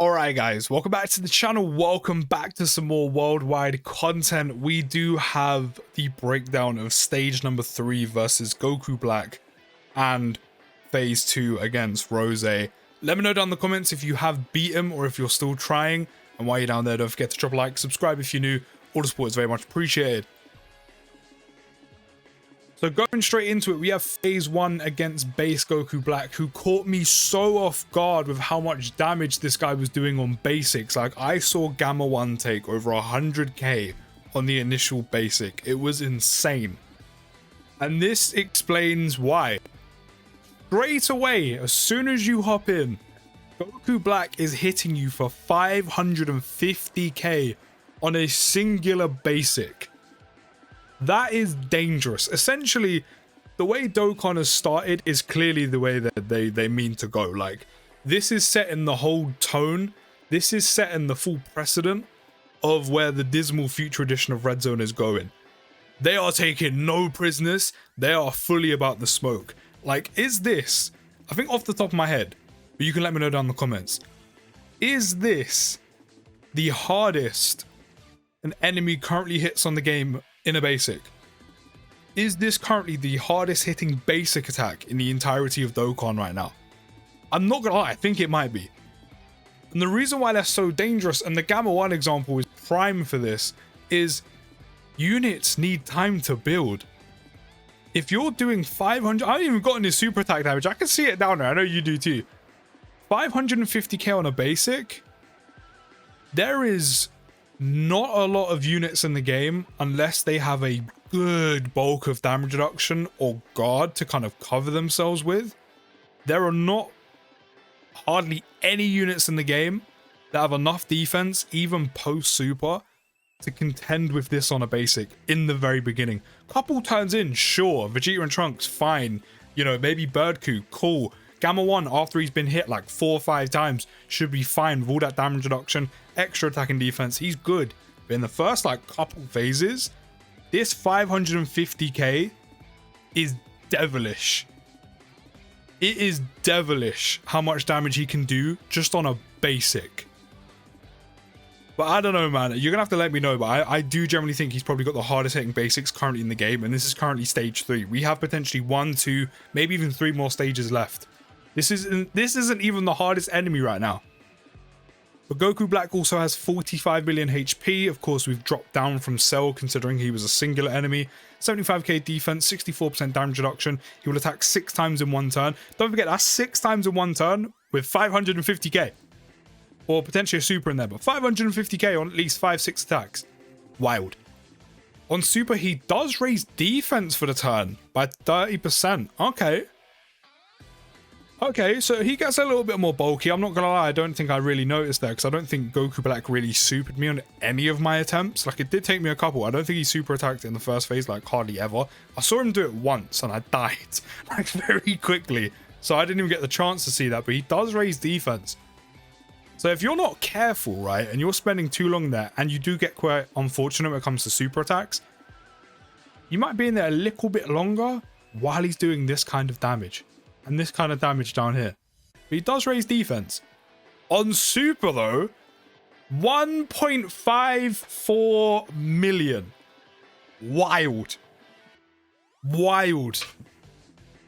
Alright guys, welcome back to the channel, welcome back to some more worldwide content. We do have the breakdown of stage number 3 versus Goku Black and phase 2 against Rose. Let me know down in the comments if you have beat him or if you're still trying, and while you're down there don't forget to drop a like, subscribe if you're new, all the support is very much appreciated. So going straight into it, we have phase 1 against base Goku Black, who caught me so off guard with how much damage this guy was doing on basics. Like, I saw Gamma 1 take over 100k on the initial basic. It was insane. And this explains why. Straight away, as soon as you hop in, Goku Black is hitting you for 550k on a singular basic. That is dangerous. Essentially, the way Dokkan has started is clearly the way that they mean to go. Like, this is setting the whole tone. This is setting the full precedent of where the Dismal Future Edition of Red Zone is going. They are taking no prisoners. They are fully about the smoke. Like, is this, I think off the top of my head, but you can let me know down in the comments, is this the hardest an enemy currently hits on the game in a basic? Is this currently the hardest hitting basic attack in the entirety of Dokkan right now? I'm not gonna lie, I think it might be. And the reason why they're so dangerous, and the Gamma 1 example is prime for this, is units need time to build. If you're doing 500, I haven't even gotten his super attack damage, I can see it down there, I know you do too. 550k on a basic, there is not a lot of units in the game unless they have a good bulk of damage reduction or guard to kind of cover themselves with. There are not hardly any units in the game that have enough defense, even post super, to contend with this on a basic in the very beginning. Couple turns in, sure. Vegeta and Trunks, fine. You know, maybe Birdcoo, cool. Gamma 1, after he's been hit like 4 or 5 times, should be fine with all that damage reduction, extra attack and defense. He's good. But in the first like couple phases, this 550k is devilish. It is devilish how much damage he can do just on a basic. But I don't know, man. You're gonna have to let me know. But I do generally think he's probably got the hardest hitting basics currently in the game. And this is currently stage 3. We have potentially 1, 2, maybe even 3 more stages left. This isn't even the hardest enemy right now. But Goku Black also has 45 million HP. Of course, we've dropped down from Cell considering he was a singular enemy. 75k defense, 64% damage reduction. He will attack 6 times in 1 turn. Don't forget, that's 6 times in 1 turn with 550k. Or potentially a super in there, but 550k on at least 5-6 attacks. Wild. On super, he does raise defense for the turn by 30%. Okay, so he gets a little bit more bulky. I'm not gonna lie, I don't think I really noticed that because I don't think Goku Black really supered me on any of my attempts. Like, it did take me a couple. I don't think he super attacked in the first phase, like hardly ever. I saw him do it once and I died like very quickly. So I didn't even get the chance to see that, but he does raise defense. So if you're not careful, right, and you're spending too long there and you do get quite unfortunate when it comes to super attacks, you might be in there a little bit longer while he's doing this kind of damage. And this kind of damage down here. But he does raise defense. On super though, 1.54 million. Wild. Wild.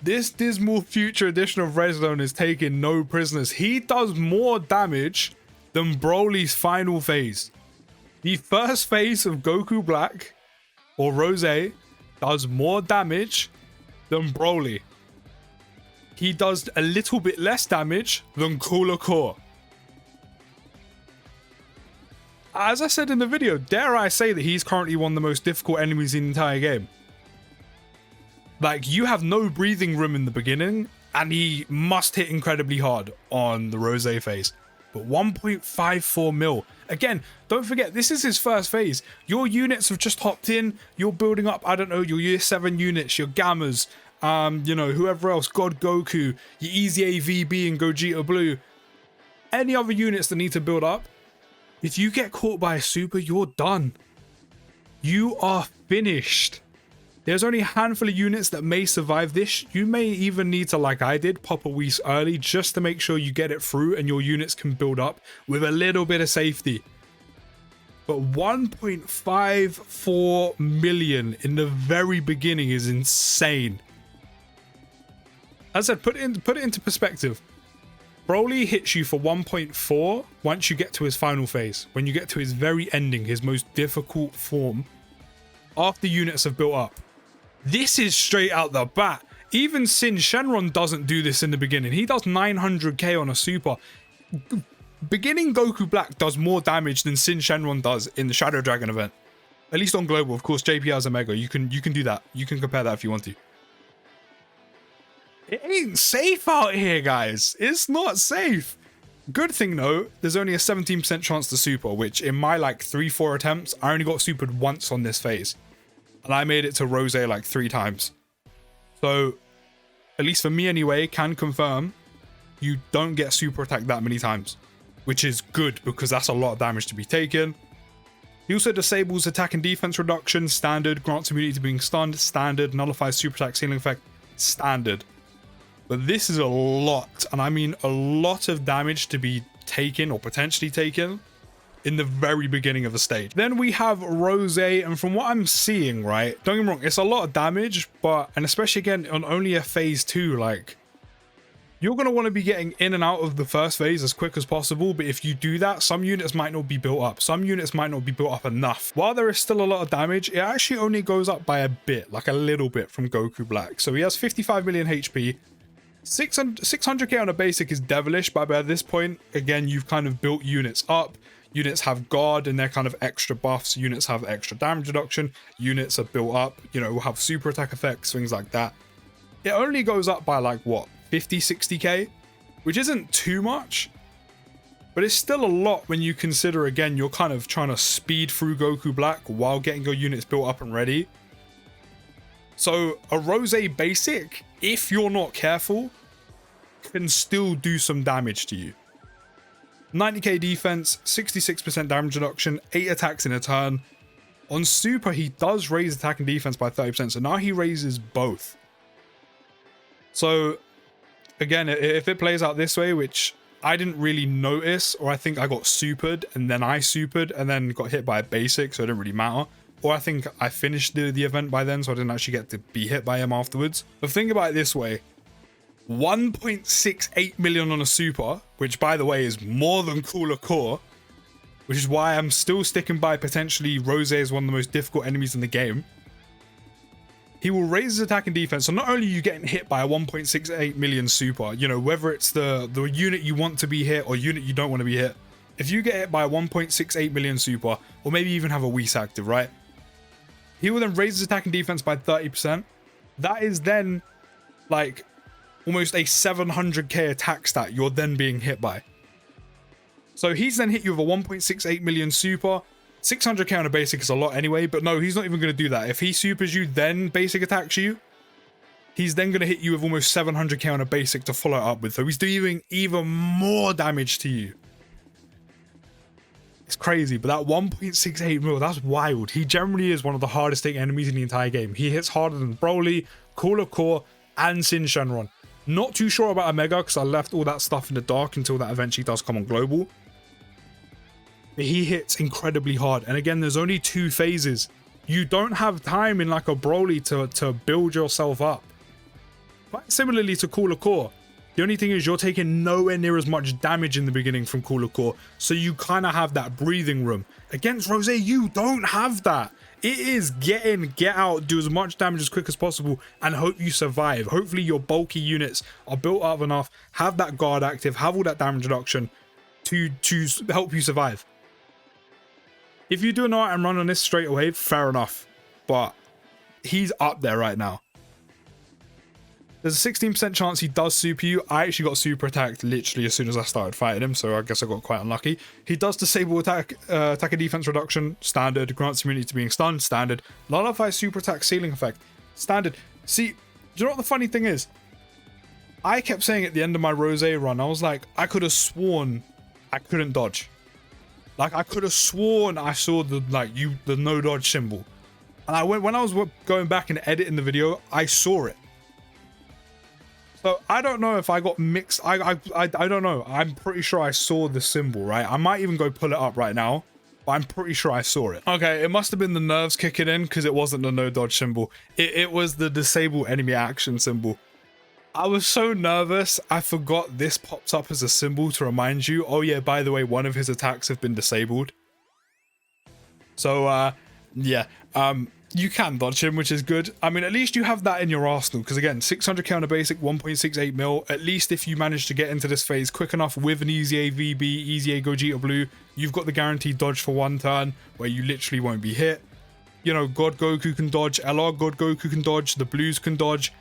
This Dismal Future Edition of Red Zone is taking no prisoners. He does more damage than Broly's final phase. The first phase of Goku Black, or Rose, does more damage than Broly. He does a little bit less damage than Cooler Core. As I said in the video, dare I say that he's currently one of the most difficult enemies in the entire game. Like, you have no breathing room in the beginning, and he must hit incredibly hard on the Rose phase. But 1.54 mil. Again, don't forget, this is his first phase. Your units have just hopped in. You're building up, I don't know, your year 7 units, your Gammas, you know, whoever else, God Goku, your Easy AVB and Gogeta Blue, any other units that need to build up. If you get caught by a super, you're done. You are finished. There's only a handful of units that may survive this. You may even need to, like I did, pop a Whis early just to make sure you get it through and your units can build up with a little bit of safety. But 1.54 million in the very beginning is insane. As I said, put it into perspective. Broly hits you for 1.4 once you get to his final phase. When you get to his very ending, his most difficult form, after units have built up. This is straight out the bat. Even Sin Shenron doesn't do this in the beginning. He does 900k on a super. Beginning Goku Black does more damage than Sin Shenron does in the Shadow Dragon event. At least on global. Of course, JP has a mega. You can do that. You can compare that if you want to. It ain't safe out here, guys. It's not safe. Good thing though, there's only a 17% chance to super, which in my like 3-4 attempts, I only got supered once on this phase. And I made it to Rose like 3 times. So, at least for me anyway, can confirm you don't get super attacked that many times. Which is good because that's a lot of damage to be taken. He also disables attack and defense reduction, standard, grants immunity to being stunned, standard, nullifies super attack ceiling effect, standard. But this is a lot, and I mean a lot of damage to be taken or potentially taken in the very beginning of the stage. Then we have Rose, and from what I'm seeing, right, don't get me wrong, it's a lot of damage, but, and especially again on only a phase 2, like, you're going to want to be getting in and out of the first phase as quick as possible, but if you do that, some units might not be built up. Some units might not be built up enough. While there is still a lot of damage, it actually only goes up by a bit, like a little bit from Goku Black. So he has 55 million HP. 600k on a basic is devilish, but by this point, again, you've kind of built units up. Units have guard and they're kind of extra buffs. Units have extra damage reduction. Units are built up, you know, will have super attack effects, things like that. It only goes up by like, what, 50, 60k? Which isn't too much, but it's still a lot when you consider, again, you're kind of trying to speed through Goku Black while getting your units built up and ready. So a Rose basic, if you're not careful, can still do some damage to you. 90k defense, 66% damage reduction, 8 attacks in a turn. On super, he does raise attack and defense by 30%, so now he raises both. So again, if it plays out this way, which I didn't really notice, or I think I got supered and then I supered and then got hit by a basic, so it didn't really matter. Or I think I finished the event by then, so I didn't actually get to be hit by him afterwards. But think about it this way. 1.68 million on a super, which by the way is more than Cooler Core, which is why I'm still sticking by potentially Rose is one of the most difficult enemies in the game. He will raise his attack and defense, so not only are you getting hit by a 1.68 million super, you know, whether it's the unit you want to be hit or unit you don't want to be hit, if you get hit by a 1.68 million super, or maybe even have a Whis active, right? He will then raise his attack and defense by 30%. That is then like almost a 700k attack stat you're then being hit by. So he's then hit you with a 1.68 million super. 600k on a basic is a lot anyway, but no, he's not even going to do that. If he supers you, then basic attacks you, he's then going to hit you with almost 700k on a basic to follow it up with. So he's doing even more damage to you. It's crazy, but that 1.68 mil, that's wild. He generally is one of the hardest hitting enemies in the entire game. He hits harder than Broly, Cooler Core, and Sin Shenron. Not too sure about Omega because I left all that stuff in the dark until that eventually does come on global. But he hits incredibly hard. And again, there's only 2 phases. You don't have time in like a Broly to build yourself up. Quite similarly to Cooler Core. The only thing is you're taking nowhere near as much damage in the beginning from Cooler Core, so you kind of have that breathing room. Against Rose, you don't have that. It is get in, get out, do as much damage as quick as possible, and hope you survive. Hopefully your bulky units are built up enough, have that guard active, have all that damage reduction to help you survive. If you do an art and run on this straight away, fair enough, but he's up there right now. There's a 16% chance he does super you. I actually got super attacked literally as soon as I started fighting him, so I guess I got quite unlucky. He does disable attack and defense reduction, standard. Grants immunity to being stunned, standard. Nullifies super attack ceiling effect, standard. See, do you know what the funny thing is? I kept saying at the end of my Rose run, I was like, I could have sworn I couldn't dodge. Like, I could have sworn I saw the no dodge symbol. And when I was going back and editing the video, I saw it. So I don't know if I got mixed. I don't know. I'm pretty sure I saw the symbol, right? I might even go pull it up right now, but I'm pretty sure I saw it. Okay, it must have been the nerves kicking in because it wasn't the no dodge symbol. It was the disable enemy action symbol. I was so nervous, I forgot this pops up as a symbol to remind you, oh yeah, by the way, one of his attacks have been disabled. So, yeah, you can dodge him, which is good. I mean, at least you have that in your arsenal, because again, 600 counter basic, 1.68 mil, at least if you manage to get into this phase quick enough with an easy A VB, easy A Gogeta Blue, you've got the guaranteed dodge for one turn, where you literally won't be hit. You know, God Goku can dodge, LR God Goku can dodge, the Blues can dodge.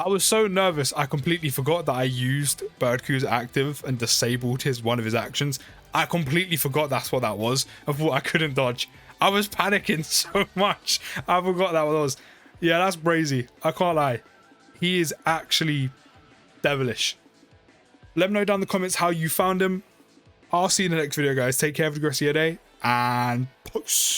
I was so nervous, I completely forgot that I used Birdcoo's active and disabled one of his actions. I completely forgot that's what that was. I thought I couldn't dodge. I was panicking so much. I forgot that was. Yeah, that's brazy. I can't lie. He is actually devilish. Let me know down in the comments how you found him. I'll see you in the next video, guys. Take care, have a good rest of your day, and peace.